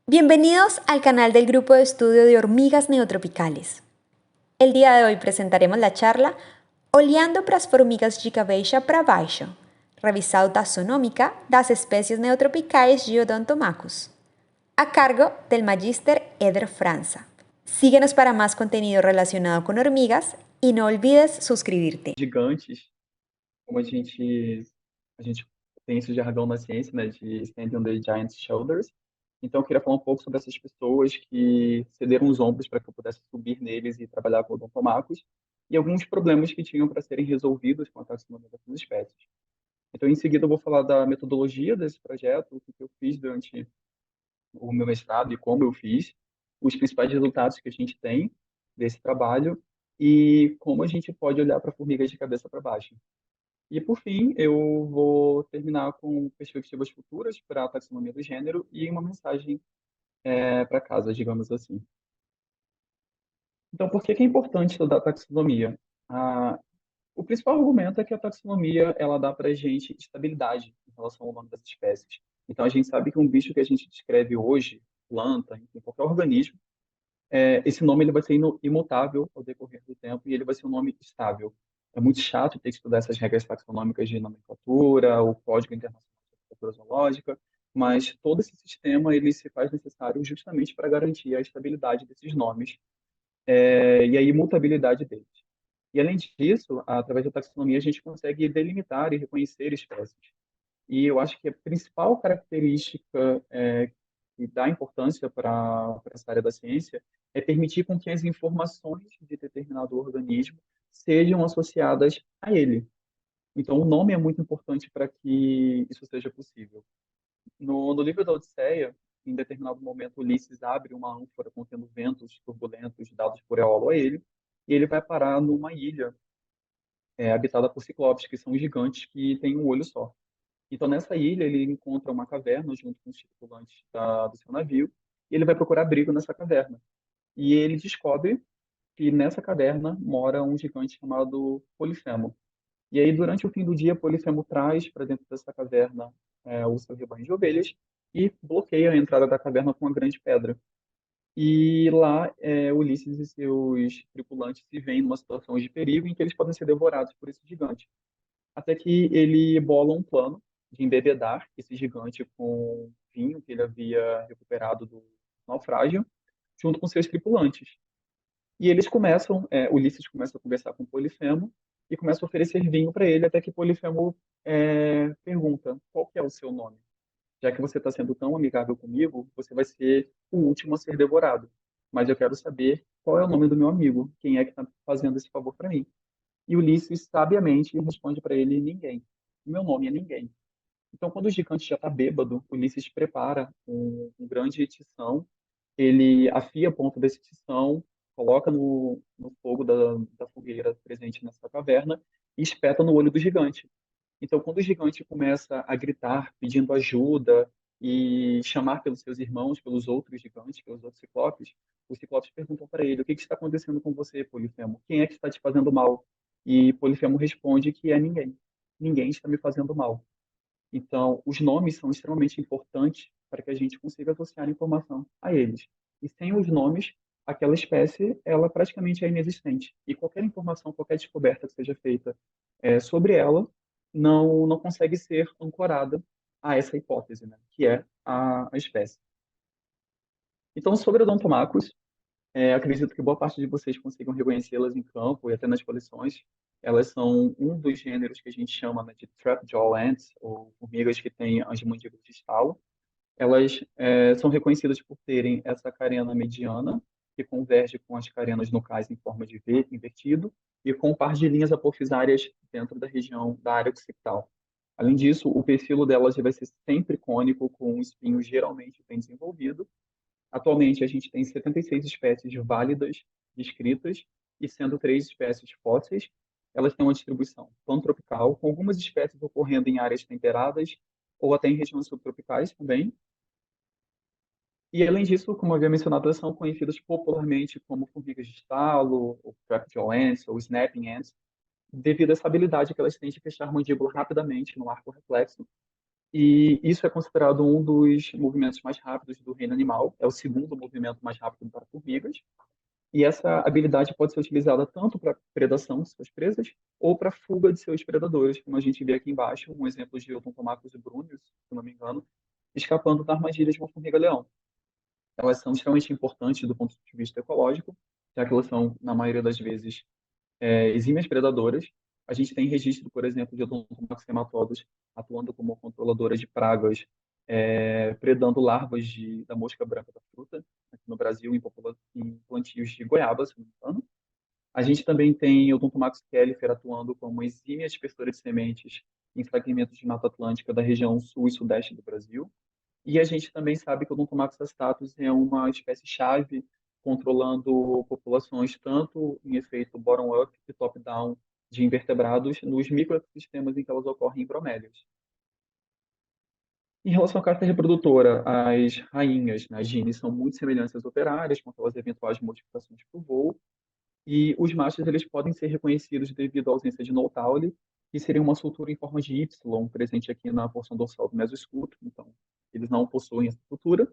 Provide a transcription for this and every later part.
Bienvenidos al canal del Grupo de Estudio de Hormigas Neotropicales. El día de hoy presentaremos la charla Olhando para as formigas de cabeça para baixo, revisão taxonômica das espécies neotropicais de Odontomachus, a cargo del Magíster Eder França. Síguenos para más contenido relacionado con hormigas y no olvides suscribirte. Gigantes, como a gente tem esse jargão na ciência, né, de Standing on the Giant's Shoulders. Então, eu queria falar um pouco sobre essas pessoas que cederam os ombros para que eu pudesse subir neles e trabalhar com odontomacos, e alguns problemas que tinham para serem resolvidos com a taxonomia dessas espécies. Então, em seguida, eu vou falar da metodologia desse projeto, o que eu fiz durante o meu mestrado e como eu fiz, os principais resultados que a gente tem desse trabalho e como a gente pode olhar para formigas de cabeça para baixo. E, por fim, eu vou terminar com perspectivas futuras para a taxonomia do gênero e uma mensagem para casa, digamos assim. Então, por que que é importante estudar taxonomia? O principal argumento é que a taxonomia ela dá para a gente estabilidade em relação ao nome das espécies. Então, a gente sabe que um bicho que a gente descreve hoje, planta, enfim, qualquer organismo, esse nome ele vai ser imutável ao decorrer do tempo e ele vai ser um nome estável. É muito chato ter que estudar essas regras taxonômicas de nomenclatura, o Código Internacional de Nomenclatura Zoológica, mas todo esse sistema ele se faz necessário justamente para garantir a estabilidade desses nomes e a imutabilidade deles. E além disso, através da taxonomia a gente consegue delimitar e reconhecer espécies. E eu acho que a principal característica que dá importância para essa área da ciência é permitir com que as informações de determinado organismo sejam associadas a ele. Então, o nome é muito importante para que isso seja possível. No livro da Odisseia, em determinado momento, Ulisses abre uma ânfora contendo ventos turbulentos dados por Eolo a ele, e ele vai parar numa ilha habitada por ciclopes, que são gigantes que têm um olho só. Então, nessa ilha, ele encontra uma caverna junto com os tripulantes do seu navio, e ele vai procurar abrigo nessa caverna. E ele descobre que nessa caverna mora um gigante chamado Polifemo. E aí, durante o fim do dia, Polifemo traz para dentro dessa caverna o seu rebanho de ovelhas e bloqueia a entrada da caverna com uma grande pedra. E lá, Ulisses e seus tripulantes se veem numa situação de perigo em que eles podem ser devorados por esse gigante. Até que ele bola um plano de embebedar esse gigante com vinho que ele havia recuperado do naufrágio, junto com seus tripulantes. E eles começam, Ulisses começa a conversar com Polifemo e começa a oferecer vinho para ele, até que Polifemo pergunta: qual que é o seu nome? Já que você está sendo tão amigável comigo, você vai ser o último a ser devorado. Mas eu quero saber qual é o nome do meu amigo, quem é que está fazendo esse favor para mim. E Ulisses, sabiamente, responde para ele: ninguém. O meu nome é ninguém. Então, quando o gigante já está bêbado, Ulisses prepara um grande tição, ele afia a ponta desse tição, coloca no fogo da fogueira presente nessa caverna e espeta no olho do gigante. Então, quando o gigante começa a gritar, pedindo ajuda e chamar pelos seus irmãos, pelos outros gigantes, pelos outros ciclopes, os ciclopes perguntam para ele: o que que está acontecendo com você, Polifemo? Quem é que está te fazendo mal? E Polifemo responde que é ninguém. Ninguém está me fazendo mal. Então, os nomes são extremamente importantes para que a gente consiga associar informação a eles. E sem os nomes, aquela espécie, ela praticamente é inexistente. E qualquer informação, qualquer descoberta que seja feita sobre ela, não consegue ser ancorada a essa hipótese, né, que é a espécie. Então, sobre odontomacos, acredito que boa parte de vocês consigam reconhecê-las em campo e até nas coleções. Elas são um dos gêneros que a gente chama, né, de trapjaw ants, ou formigas que têm as mandíbulas de estalo. Elas são reconhecidas por terem essa carena mediana, que converge com as carenas nucais em forma de V invertido, e com um par de linhas apofisárias dentro da região da área occipital. Além disso, o perfilo delas vai ser sempre cônico, com um espinho geralmente bem desenvolvido. Atualmente, a gente tem 76 espécies válidas descritas, e sendo três espécies fósseis, elas têm uma distribuição pantropical, com algumas espécies ocorrendo em áreas temperadas ou até em regiões subtropicais também. E, além disso, como eu havia mencionado, elas são conhecidas popularmente como formigas de estalo, ou trapjaw ants, ou snapping ants, devido a essa habilidade que elas têm de fechar a mandíbula rapidamente no arco reflexo E isso é considerado um dos movimentos mais rápidos do reino animal, é o segundo movimento mais rápido para formigas. E essa habilidade pode ser utilizada tanto para predação de suas presas ou para fuga de seus predadores, como a gente vê aqui embaixo, um exemplo de Odontomachus brunius, se não me engano, escapando da armadilha de uma formiga-leão. Elas são extremamente importantes do ponto de vista ecológico, já que elas são, na maioria das vezes, exímias predadoras. A gente tem registro, por exemplo, de odontomax hematodos atuando como controladoras de pragas, predando larvas da mosca branca da fruta, aqui no Brasil, em plantios de goiabas, se não me engano. A gente também tem Odontomax califer atuando como exímia dispersora de sementes em fragmentos de Mata Atlântica da região sul e sudeste do Brasil. E a gente também sabe que o Odontomax astatus é uma espécie-chave controlando populações tanto em efeito bottom-up e top-down de invertebrados nos microecossistemas em que elas ocorrem em bromélias. Em relação à caça reprodutora, as rainhas, né, as gines, são muito semelhantes às operárias, com aquelas eventuais modificações para o voo, e os machos eles podem ser reconhecidos devido à ausência de notaule, que seria uma sutura em forma de Y, presente aqui na porção dorsal do mesoescuto. Então, eles não possuem essa sutura.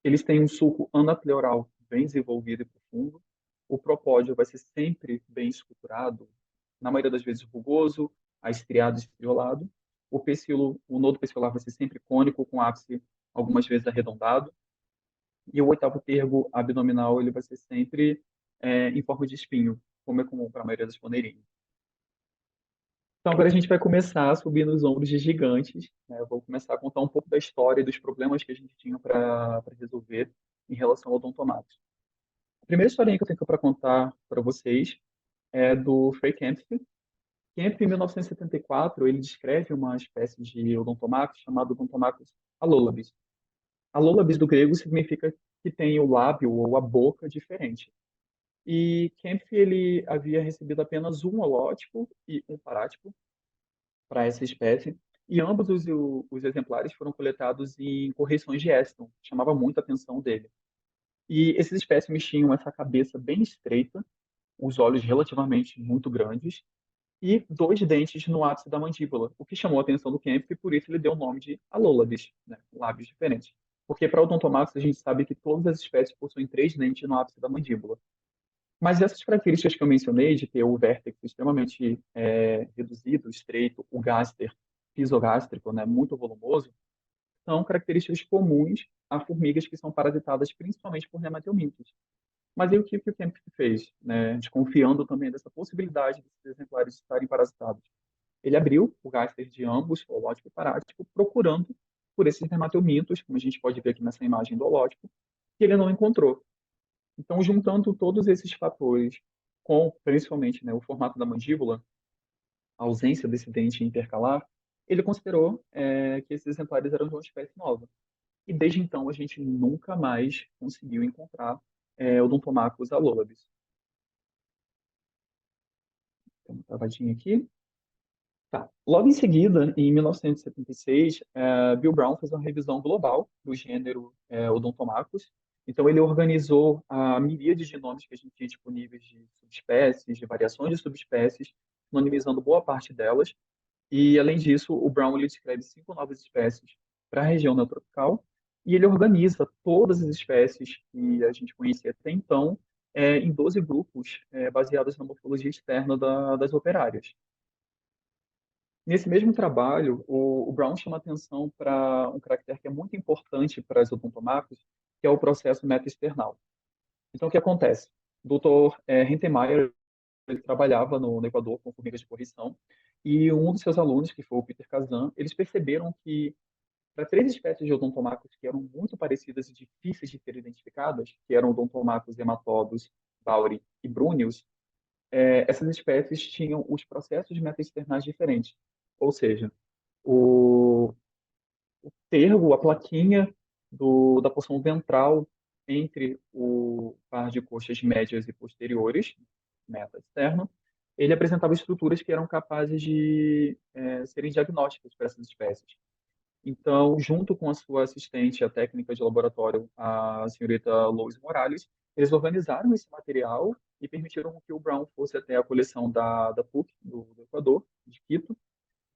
Eles têm um sulco anapleural bem desenvolvido e profundo. O propódio vai ser sempre bem estruturado, na maioria das vezes rugoso, estriado e estriolado. O nodo peciolar vai ser sempre cônico, com ápice algumas vezes arredondado. E o oitavo tergo abdominal ele vai ser sempre em forma de espinho, como é comum para a maioria das poneirinhas. Então agora a gente vai começar a subir nos ombros de gigantes, né? Eu vou começar a contar um pouco da história e dos problemas que a gente tinha para resolver em relação ao odontomatos. A primeira historinha que eu tenho para contar para vocês é do Frey Kempf. Kempf, em 1974, ele descreve uma espécie de odontomatus chamado Odontomacus alolabis. Alolabis do grego significa que tem o lábio ou a boca diferente. E Kempf ele havia recebido apenas um holótipo e um parátipo para essa espécie, e ambos os exemplares foram coletados em correções de Aston, chamava muito a atenção dele. E esses espécimes tinham essa cabeça bem estreita, os olhos relativamente muito grandes e dois dentes no ápice da mandíbula, o que chamou a atenção do Kempf e por isso ele deu o nome de alólabis, né, lábios diferentes. Porque para o Odontomax a gente sabe que todas as espécies possuem três dentes no ápice da mandíbula. Mas essas características que eu mencionei, de ter o vértex extremamente reduzido, estreito, o gáster pisogástrico, né, muito volumoso, são características comuns a formigas que são parasitadas principalmente por nematelmintos. Mas aí o que o Kempf fez, né, desconfiando também dessa possibilidade desses exemplares estarem parasitados? Ele abriu o gáster de ambos, holótipo e parátipo, procurando por esses nematelmintos, como a gente pode ver aqui nessa imagem do holótipo, que ele não encontrou. Então, juntando todos esses fatores com, principalmente, né, o formato da mandíbula, a ausência desse dente intercalar, ele considerou que esses exemplares eram de uma espécie nova. E desde então a gente nunca mais conseguiu encontrar Odontomachus alolabis. Tem uma travadinha aqui. Tá. Logo em seguida, em 1976, Bill Brown fez uma revisão global do gênero Odontomachus. Então, ele organizou a miríade de nomes que a gente tinha disponíveis de subespécies, de variações de subespécies, anonimizando boa parte delas. E, além disso, o Brown ele descreve cinco novas espécies para a região neotropical e ele organiza todas as espécies que a gente conhecia até então em 12 grupos baseados na morfologia externa das operárias. Nesse mesmo trabalho, o Brown chama atenção para um caractere que é muito importante para as odontomacos, que é o processo meta-external. Então, o que acontece? O Dr. Hentemeyer ele trabalhava no Equador com formigas de correção, e um dos seus alunos, que foi o Peter Kazan, eles perceberam que para três espécies de odontomacos que eram muito parecidas e difíceis de ser identificadas, que eram odontomacos hematodos, bauri e brúneos, essas espécies tinham os processos meta-externais diferentes. Ou seja, o tergo, a plaquinha da porção ventral entre o par de coxas médias e posteriores, meta externo, ele apresentava estruturas que eram capazes de serem diagnósticas para essas espécies. Então, junto com a sua assistente, a técnica de laboratório, a senhorita Lois Morales, eles organizaram esse material e permitiram que o Brown fosse até a coleção da PUC, do Equador, de Quito,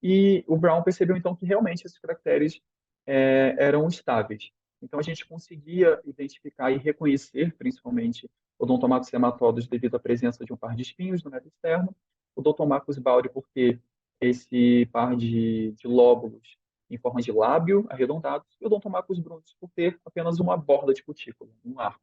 E o Brown percebeu então que realmente esses caracteres eram estáveis. Então a gente conseguia identificar e reconhecer, principalmente, Odontomachus hematodes devido à presença de um par de espinhos no metro externo, o Odontomachus baudi porque esse par de lóbulos em forma de lábio arredondados, e o Odontomachus brunis por ter apenas uma borda de cutícula, um arco.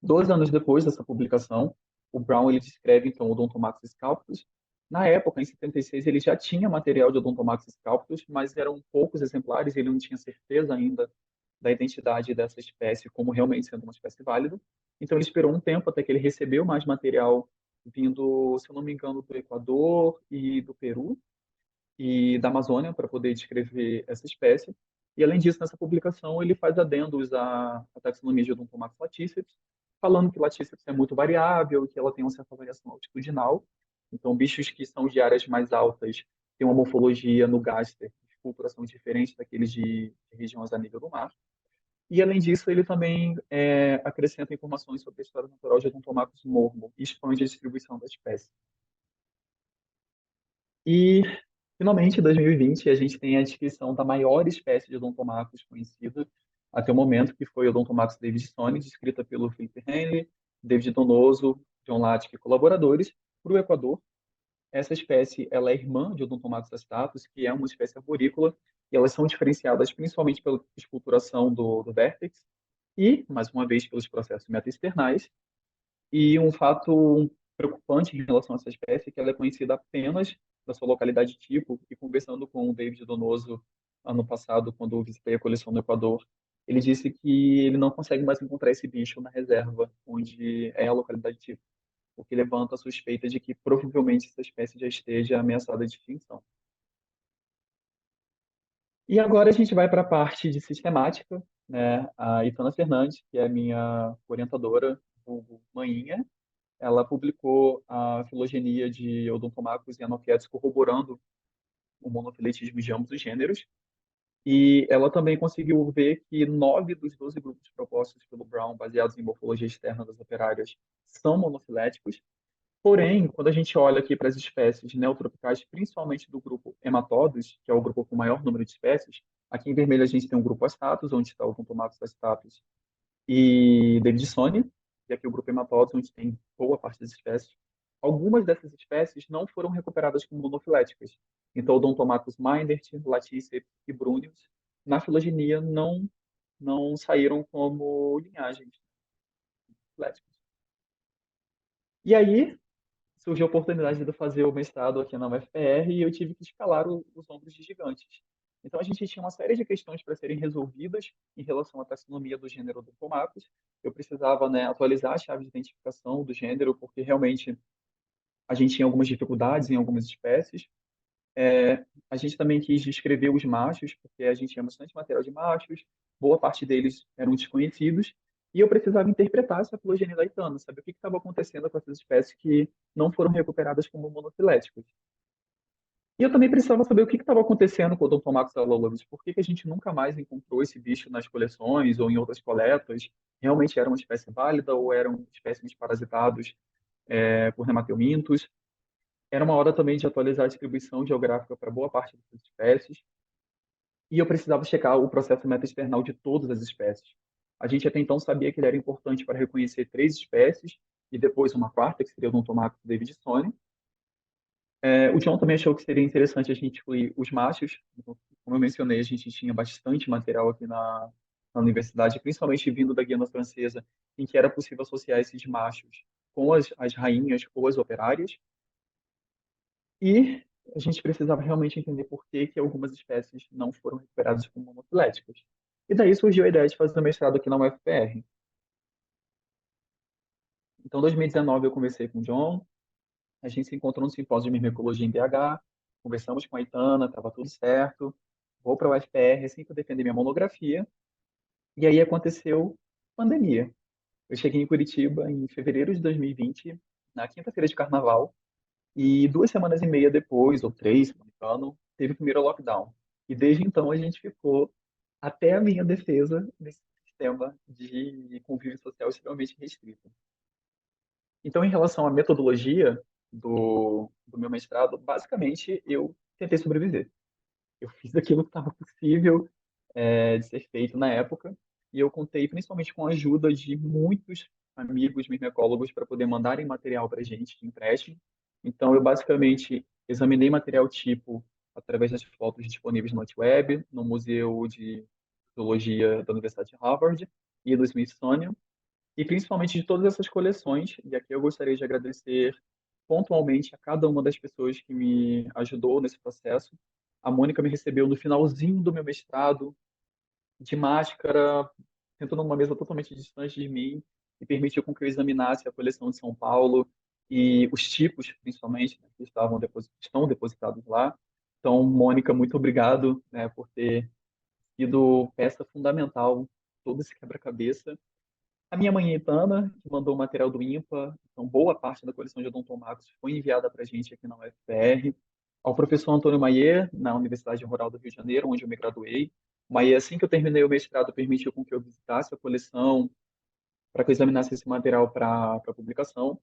2 anos depois dessa publicação, o Brown ele descreve então o Odontomachus scalpus. Na época, em 76, ele já tinha material de Odontomachus scalpus, mas eram poucos exemplares, ele não tinha certeza ainda da identidade dessa espécie como realmente sendo uma espécie válida. Então ele esperou um tempo até que ele recebeu mais material vindo, se eu não me engano, do Equador e do Peru e da Amazônia para poder descrever essa espécie. E, além disso, nessa publicação, ele faz adendos à taxonomia de Odontomachus laticeps, falando que laticeps é muito variável, que ela tem uma certa variação altitudinal. Então, bichos que são de áreas mais altas têm uma morfologia no gaster, de esculturação diferente daqueles de regiões a nível do mar. E, além disso, ele também acrescenta informações sobre a história natural de Odontomachus mormo e expande a distribuição da espécie. E, finalmente, em 2020, a gente tem a descrição da maior espécie de odontomachus conhecida até o momento, que foi o Odontomachus davidsoni, descrita pelo Philip Henley, David Donoso, John Lattic e colaboradores, para o Equador. Essa espécie ela é irmã de Odontomachus astatus, que é uma espécie arborícola, e elas são diferenciadas principalmente pela esculturação do vértex e, mais uma vez, pelos processos metaesternais. E um fato preocupante em relação a essa espécie é que ela é conhecida apenas da sua localidade tipo. E conversando com o David Donoso ano passado, quando eu visitei a coleção no Equador, ele disse que ele não consegue mais encontrar esse bicho na reserva, onde é a localidade tipo, o que levanta a suspeita de que provavelmente essa espécie já esteja ameaçada de extinção. E agora a gente vai para a parte de sistemática, né? A Itana Fernandes, que é a minha orientadora, vulgo manhinha, ela publicou a filogenia de Odontomachus e Anopheles corroborando o monofiletismo de ambos os gêneros. E ela também conseguiu ver que 9 dos 12 grupos propostos pelo Brown, baseados em morfologia externa das operárias, são monofiléticos. Porém, quando a gente olha aqui para as espécies neotropicais, principalmente do grupo Hematodes, que é o grupo com maior número de espécies, aqui em vermelho a gente tem um grupo Astatus, onde está o Odontomachus astatus e Davidsoni, e aqui o grupo Hematodes, onde tem boa parte das espécies. Algumas dessas espécies não foram recuperadas como monofiléticas. Então, Odontomachus mindert, Laticeps e Brunius, na filogenia, não saíram como linhagens filéticas. E aí, surgiu a oportunidade de eu fazer o mestrado aqui na UFPR e eu tive que escalar os ombros de gigantes. Então, a gente tinha uma série de questões para serem resolvidas em relação à taxonomia do gênero Odontomachus. Eu precisava, né, atualizar a chave de identificação do gênero, porque realmente a gente tinha algumas dificuldades em algumas espécies. A gente também quis descrever os machos, porque a gente tinha bastante material de machos, boa parte deles eram desconhecidos, e eu precisava interpretar essa filogenia da Itana, saber o que estava acontecendo com essas espécies que não foram recuperadas como monofiléticas. E eu também precisava saber o que estava acontecendo com o Odontomachus alolovis, por que a gente nunca mais encontrou esse bicho nas coleções ou em outras coletas, realmente era uma espécie válida ou eram espécimes parasitados por nemateumintos. Era uma hora também de atualizar a distribuição geográfica para boa parte dessas espécies. E eu precisava checar o processo meta-external de todas as espécies. A gente até então sabia que ele era importante para reconhecer 3 espécies e depois uma quarta, que seria o Odontomachus davidsoni. O John também achou que seria interessante a gente incluir os machos. Então, como eu mencionei, a gente tinha bastante material aqui na universidade, principalmente vindo da Guiana Francesa, em que era possível associar esses machos com as rainhas ou as operárias. E a gente precisava realmente entender por que algumas espécies não foram recuperadas como monofiléticas. E daí surgiu a ideia de fazer o mestrado aqui na UFPR. Então, em 2019, eu conversei com o John, a gente se encontrou no simpósio de mimicologia em BH, conversamos com a Itana, estava tudo certo. Vou para a UFPR assim que eu defender minha monografia. E aí aconteceu pandemia. Eu cheguei em Curitiba em fevereiro de 2020, na quinta-feira de carnaval, e 2 semanas e meia depois, ou 3, se não me engano, teve o primeiro lockdown. E desde então a gente ficou, até a minha defesa, nesse sistema de convívio social extremamente restrito. Então, em relação à metodologia, do meu mestrado, basicamente eu tentei sobreviver. Eu fiz aquilo que estava possível de ser feito na época, e eu contei principalmente com a ajuda de muitos amigos mimecólogos para poder mandarem material para a gente de empréstimo. Então, eu basicamente examinei material tipo através das fotos disponíveis no Web, no Museu de Zoologia da Universidade de Harvard e do Smithsonian, e principalmente de todas essas coleções. E aqui eu gostaria de agradecer pontualmente a cada uma das pessoas que me ajudou nesse processo. A Mônica me recebeu no finalzinho do meu mestrado, de máscara, sentando numa mesa totalmente distante de mim, e permitiu com que eu examinasse a coleção de São Paulo e os tipos, principalmente, né, que estão depositados lá. Então, Mônica, muito obrigado, né, por ter sido peça fundamental em todo esse quebra-cabeça. A minha mãe Itana, que mandou o material do IMPA, então boa parte da coleção de odontomatos foi enviada para a gente aqui na UFPR. Ao professor Antônio Maier, na Universidade Rural do Rio de Janeiro, onde eu me graduei. Maier, assim que eu terminei o mestrado, permitiu com que eu visitasse a coleção, para que eu examinasse esse material para publicação.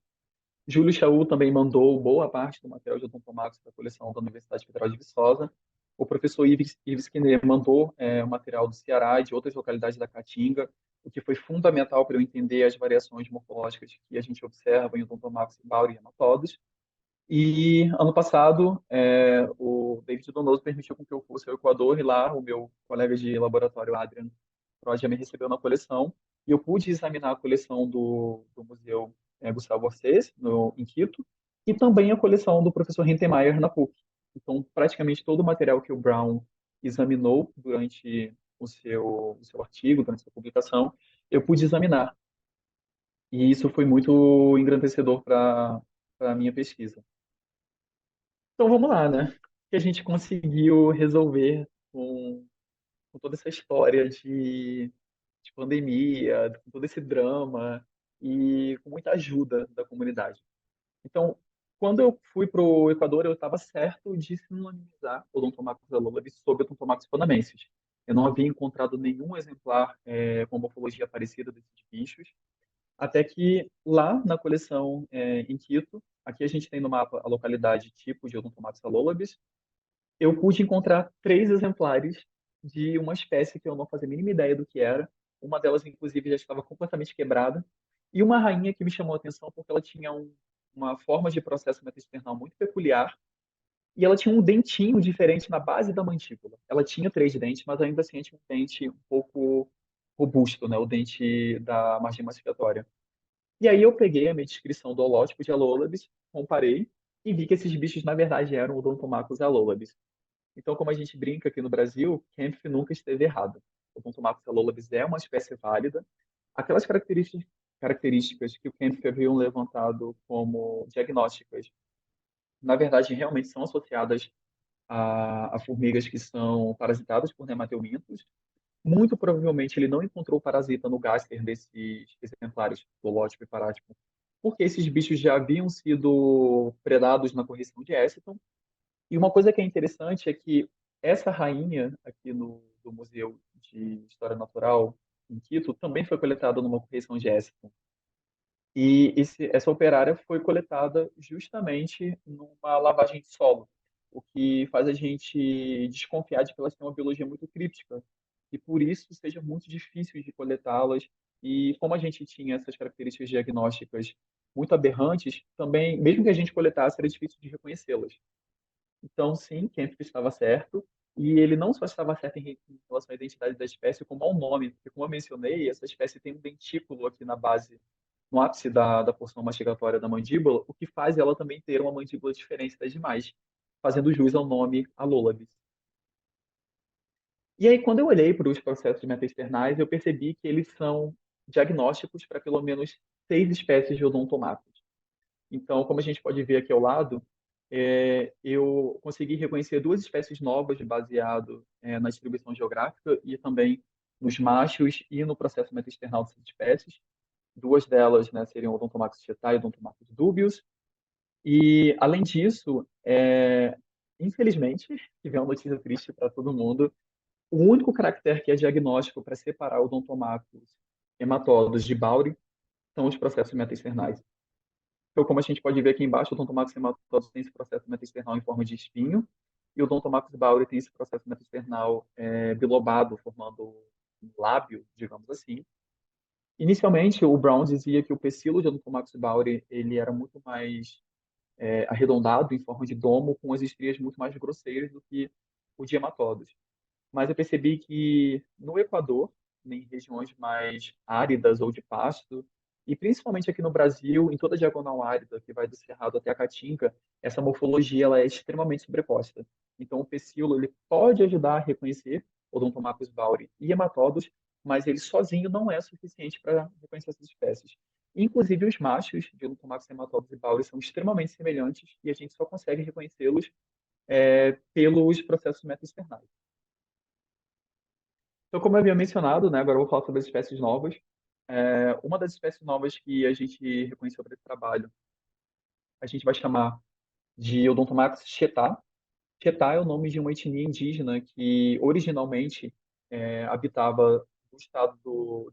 Júlio Chaú também mandou boa parte do material de odontomatos para a coleção da Universidade Federal de Viçosa. O professor Ives Kiner mandou o material do Ceará e de outras localidades da Caatinga, o que foi fundamental para eu entender as variações morfológicas que a gente observa em odontomatos, bauri e hematodos. E ano passado, o David Donoso permitiu com que eu fosse ao Equador, e lá o meu colega de laboratório, Adrian Proja, me recebeu na coleção, e eu pude examinar a coleção do Museu Gustavo Orsés, em Quito, e também a coleção do professor Hintemeyer, na PUC. Então, praticamente todo o material que o Brown examinou durante o seu artigo, durante a sua publicação, eu pude examinar. E isso foi muito engrandecedor para a minha pesquisa. Então vamos lá, né? O que a gente conseguiu resolver com toda essa história de pandemia, com todo esse drama e com muita ajuda da comunidade. Então, quando eu fui para o Equador, eu estava certo de sinonimizar Odontomacus alolabis sob Odontomacus panamensis. Eu não havia encontrado nenhum exemplar com morfologia parecida desses bichos, até que lá na coleção em Quito, aqui a gente tem no mapa a localidade tipo de Odontomacus alolabis, eu pude encontrar 3 exemplares de uma espécie que eu não fazia a mínima ideia do que era. Uma delas, inclusive, já estava completamente quebrada. E uma rainha que me chamou a atenção porque ela tinha uma forma de processo metaesternal muito peculiar e ela tinha um dentinho diferente na base da mandíbula. Ela tinha 3 dentes, mas ainda assim tinha um dente um pouco robusto, né? O dente da margem mastigatória. E aí eu peguei a minha descrição do holótipo de Alolabis, comparei e vi que esses bichos, na verdade, eram Odontomacus alolabis. Então, como a gente brinca aqui no Brasil, Kempf nunca esteve errado. O Pontomacus alolabis é uma espécie válida. Aquelas características que o Kempf havia levantado como diagnósticas, na verdade, realmente são associadas a formigas que são parasitadas por nemateumintos. Muito provavelmente ele não encontrou parasita no gaster desses exemplares do lote parático, porque esses bichos já haviam sido predados na correção de Essington. E uma coisa que é interessante é que essa rainha aqui do Museu de História Natural em Quito também foi coletada numa correção de Essington. E essa operária foi coletada justamente numa lavagem de solo, o que faz a gente desconfiar de que elas têm uma biologia muito críptica e por isso seja muito difícil de coletá-las. E como a gente tinha essas características diagnósticas muito aberrantes, também, mesmo que a gente coletasse, era difícil de reconhecê-las. Então, sim, Kempf estava certo. E ele não só estava certo em relação à identidade da espécie, como ao nome, porque, como eu mencionei, essa espécie tem um dentículo aqui na base, no ápice da porção mastigatória da mandíbula, o que faz ela também ter uma mandíbula diferente das demais, fazendo jus ao nome Alolabis. E aí, quando eu olhei para os processos metaesternais, eu percebi que eles são diagnósticos para pelo menos 6 espécies de odontomatos. Então, como a gente pode ver aqui ao lado, eu consegui reconhecer 2 espécies novas baseado na distribuição geográfica e também nos machos e no processo metaesternal dessas espécies. 2 delas, né, seriam Odontomacus chetae e Odontomacus dubius. E, além disso, infelizmente, que vem uma notícia triste para todo mundo, o único caractere que é diagnóstico para separar Odontomacus hematodos de Bauri são os processos metaesternais. Então, como a gente pode ver aqui embaixo, o Odontomacus hematodes tem esse processo metaesternal em forma de espinho, e o Odontomacus bauri tem esse processo metaesternal bilobado, formando um lábio, digamos assim. Inicialmente, o Brown dizia que o pecíolo de Odontomacus bauri ele era muito mais arredondado, em forma de domo, com as estrias muito mais grosseiras do que o de hematóides. Mas eu percebi que no Equador, em regiões mais áridas ou de pasto, e principalmente aqui no Brasil, em toda a diagonal árida, que vai do Cerrado até a Caatinga, essa morfologia ela é extremamente sobreposta. Então, o pecíolo ele pode ajudar a reconhecer Odontomacus bauri e hematóides, mas ele sozinho não é suficiente para reconhecer essas espécies. Inclusive, os machos de Odontomacus hematóides e bauri são extremamente semelhantes e a gente só consegue reconhecê-los pelos processos metaesternais. Então, como eu havia mencionado, né, agora eu vou falar sobre as espécies novas. Uma das espécies novas que a gente reconheceu para esse trabalho, a gente vai chamar de Odontomacus chetá. Chetá é o nome de uma etnia indígena que originalmente habitava no estado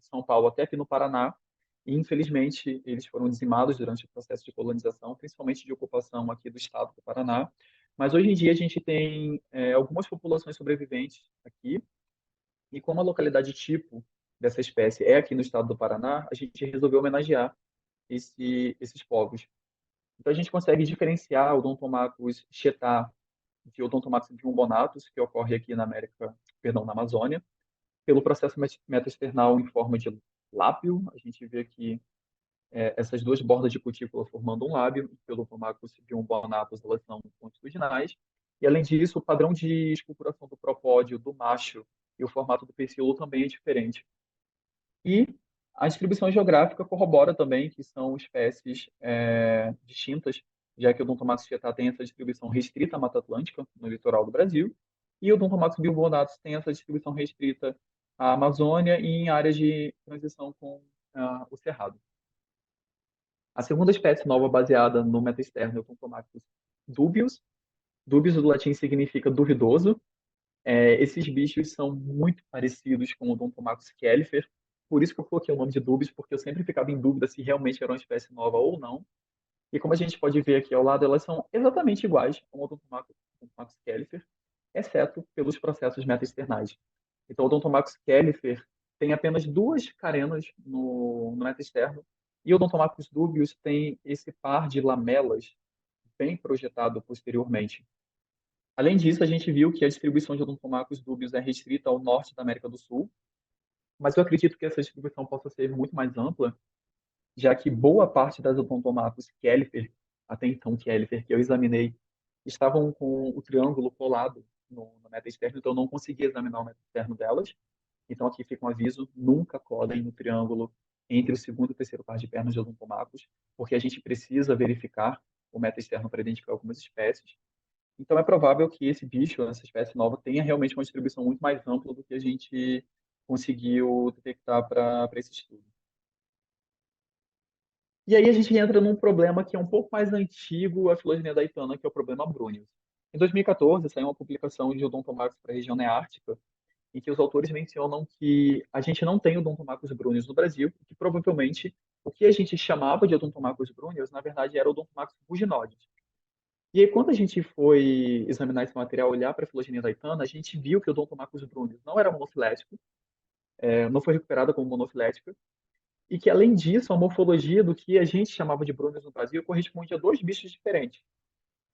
de São Paulo até aqui no Paraná. E, infelizmente, eles foram dizimados durante o processo de colonização, principalmente de ocupação aqui do estado do Paraná. Mas hoje em dia a gente tem algumas populações sobreviventes aqui, e como a localidade tipo dessa espécie é aqui no estado do Paraná, a gente resolveu homenagear esses povos. Então a gente consegue diferenciar o Odontomacus chetá de Odontomacus biombonatus, que ocorre aqui na América, perdão, na Amazônia, pelo processo metaesternal em forma de lábio. A gente vê aqui essas duas bordas de cutícula formando um lábio, e pelo Odontomacus biombonatus elas são longitudinais. E além disso, o padrão de esculturação do propódio do macho e o formato do pecíolo também é diferente. E a distribuição geográfica corrobora também que são espécies distintas, já que o Odontomacus chetá tem essa distribuição restrita à Mata Atlântica, no litoral do Brasil, e o Odontomacus biombonatus tem essa distribuição restrita à Amazônia e em áreas de transição com o Cerrado. A segunda espécie nova baseada no metaexterno é o Odontomacus dubius. Dubius do latim significa duvidoso. Esses bichos são muito parecidos com o Odontomacus califer, por isso que eu coloquei o nome de Dubius, porque eu sempre ficava em dúvida se realmente era uma espécie nova ou não. E como a gente pode ver aqui ao lado, elas são exatamente iguais ao Odontomacus califer, exceto pelos processos metaesternais. Então, o Odontomacus califer tem apenas duas carenas no metaexterno, e o Odontomacus dubius tem esse par de lamelas bem projetado posteriormente. Além disso, a gente viu que a distribuição de Odontomacus dubius é restrita ao norte da América do Sul, mas eu acredito que essa distribuição possa ser muito mais ampla, já que boa parte das Odontomacus califer, até então califer, que eu examinei, estavam com o triângulo colado no meta-externo, então eu não consegui examinar o meta-externo delas. Então aqui fica um aviso, nunca colhem no triângulo entre o segundo e o terceiro par de pernas de Odontomacus, porque a gente precisa verificar o meta-externo para identificar algumas espécies. Então é provável que esse bicho, essa espécie nova, tenha realmente uma distribuição muito mais ampla do que a gente conseguiu detectar para esse estudo. E aí a gente entra num problema que é um pouco mais antigo a filogenia daitana, que é o problema Brunius. Em 2014, saiu uma publicação de Odontomacus para a região neártica, em que os autores mencionam que a gente não tem Odontomacus brunius no Brasil, e que provavelmente o que a gente chamava de Odontomacus brunius, na verdade, era Odontomacus ruginoides. E aí, quando a gente foi examinar esse material, olhar para a filogenia daitana, a gente viu que o Odontomacus brunius não era monofilético, não foi recuperada como monofilética, e que, além disso, a morfologia do que a gente chamava de brunius no Brasil corresponde a dois bichos diferentes.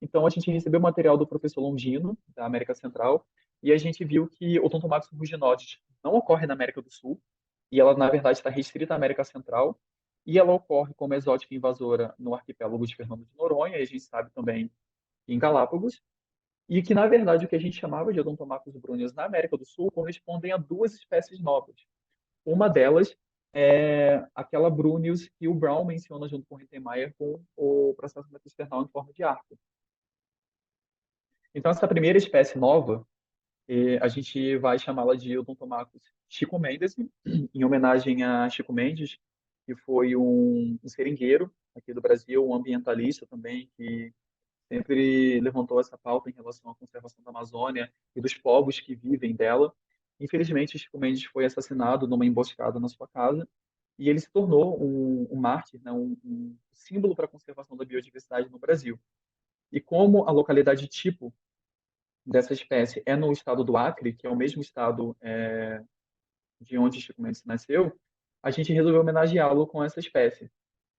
Então, a gente recebeu material do professor Longino, da América Central, e a gente viu que o Odontomacus ruginoides não ocorre na América do Sul, e ela, na verdade, está restrita à América Central, e ela ocorre como exótica invasora no arquipélago de Fernando de Noronha, e a gente sabe também em Galápagos, e que, na verdade, o que a gente chamava de Odontomacus brunius na América do Sul correspondem a duas espécies novas. Uma delas é aquela brunius que o Brown menciona junto com o Rittenmeier com o processo metaesternal em forma de arco. Então, essa primeira espécie nova, a gente vai chamá-la de Odontomacus Chico Mendes, em homenagem a Chico Mendes, que foi um seringueiro aqui do Brasil, um ambientalista também, que sempre levantou essa pauta em relação à conservação da Amazônia e dos povos que vivem dela. Infelizmente, Chico Mendes foi assassinado numa emboscada na sua casa, e ele se tornou um mártir, né, um símbolo para a conservação da biodiversidade no Brasil. E como a localidade tipo dessa espécie é no estado do Acre, que é o mesmo estado de onde Chico Mendes nasceu, a gente resolveu homenageá-lo com essa espécie.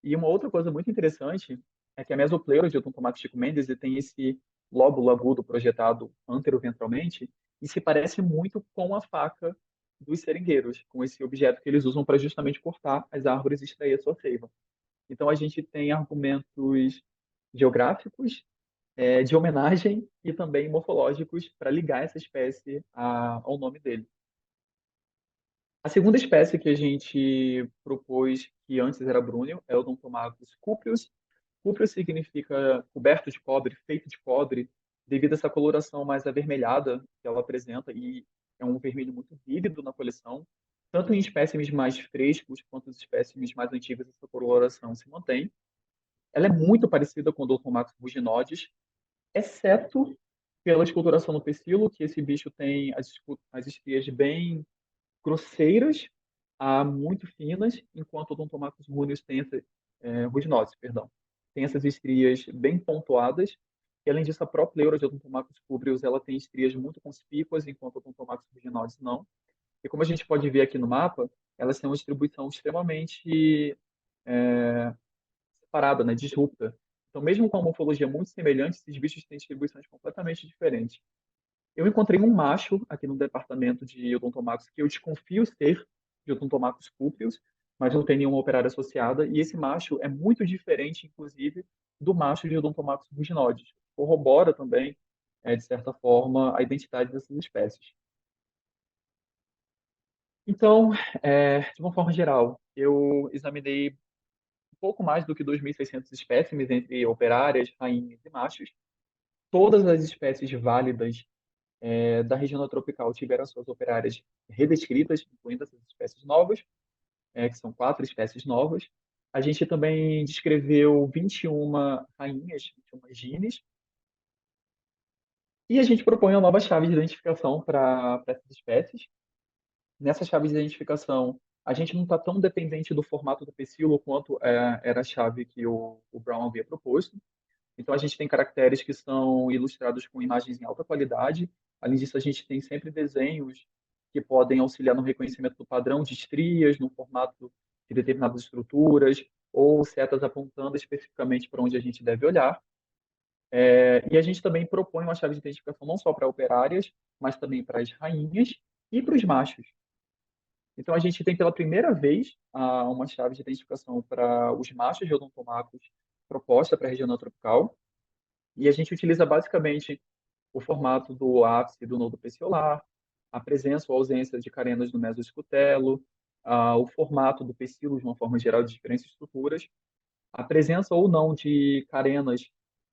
E uma outra coisa muito interessante é que a mesopleura de Odontomacos Chico Mendes ele tem esse lóbulo agudo projetado anteroventralmente e se parece muito com a faca dos seringueiros, com esse objeto que eles usam para justamente cortar as árvores e extrair a sua seiva. Então a gente tem argumentos geográficos, de homenagem e também morfológicos para ligar essa espécie ao nome dele. A segunda espécie que a gente propôs, que antes era brúneo, é o Odontomacus cupreus. Cupreus significa coberto de cobre, feito de cobre, devido a essa coloração mais avermelhada que ela apresenta, e é um vermelho muito vívido na coleção. Tanto em espécimes mais frescos quanto em espécimes mais antigas, essa coloração se mantém. Ela é muito parecida com o Odontomacus ruginoides, exceto pela esculturação no pecíolo, que esse bicho tem as estrias bem grosseiras a muito finas, enquanto o Odontomacus runeus tem ruginosus, perdão. Tem essas estrias bem pontuadas. E, além disso, a própria pleura de Odontomacus cupreus, ela tem estrias muito conspícuas, enquanto o Odontomacus ruginosus não. E como a gente pode ver aqui no mapa, elas têm uma distribuição extremamente separada, né, disrupta. Então, mesmo com uma morfologia muito semelhante, esses bichos têm distribuições completamente diferentes. Eu encontrei um macho aqui no departamento de Odontomacus que eu desconfio ser de Odontomacus cupreus, mas não tem nenhuma operária associada. E esse macho é muito diferente, inclusive, do macho de Odontomacus ruginoides. Corrobora também, de certa forma, a identidade dessas espécies. Então, de uma forma geral, eu examinei um pouco mais do que 2.600 espécimes entre operárias, rainhas e machos. Todas as espécies válidas da região tropical tiveram suas operárias redescritas, incluindo essas espécies novas, que são 4 espécies novas. A gente também descreveu 21 rainhas, 21 gines, e a gente propõe uma nova chave de identificação para essas espécies. Nessa chave de identificação, a gente não está tão dependente do formato do pecíolo quanto era a chave que o Brown havia proposto. Então, a gente tem caracteres que são ilustrados com imagens em alta qualidade. Além disso, a gente tem sempre desenhos que podem auxiliar no reconhecimento do padrão de estrias, no formato de determinadas estruturas, ou setas apontando especificamente para onde a gente deve olhar. E a gente também propõe uma chave de identificação não só para operárias, mas também para as rainhas e para os machos. Então, a gente tem pela primeira vez uma chave de identificação para os machos de odontomacos proposta para a região tropical. E a gente utiliza basicamente o formato do ápice do nodo peciolar, a presença ou ausência de carenas no mesoescutelo, o formato do pecíolo de uma forma geral de diferentes estruturas, a presença ou não de carenas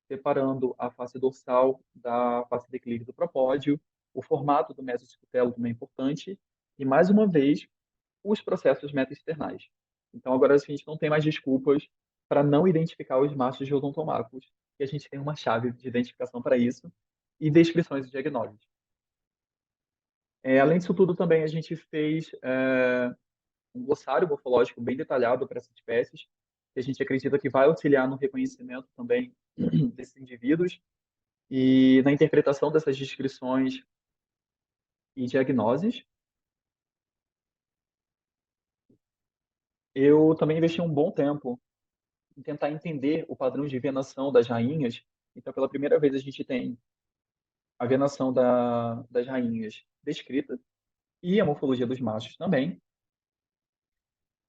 separando a face dorsal da face declive do propódio, o formato do mesoescutelo também é importante, e mais uma vez, os processos metaesternais. Então agora a gente não tem mais desculpas para não identificar os machos de odontomacos, e a gente tem uma chave de identificação para isso e descrições de diagnósticos. Além disso tudo, também a gente fez um glossário morfológico bem detalhado para essas espécies, que a gente acredita que vai auxiliar no reconhecimento também desses indivíduos e na interpretação dessas descrições e diagnoses. Eu também investi um bom tempo em tentar entender o padrão de venação das rainhas. Então, pela primeira vez, a gente tem a venação das rainhas descrita e a morfologia dos machos também.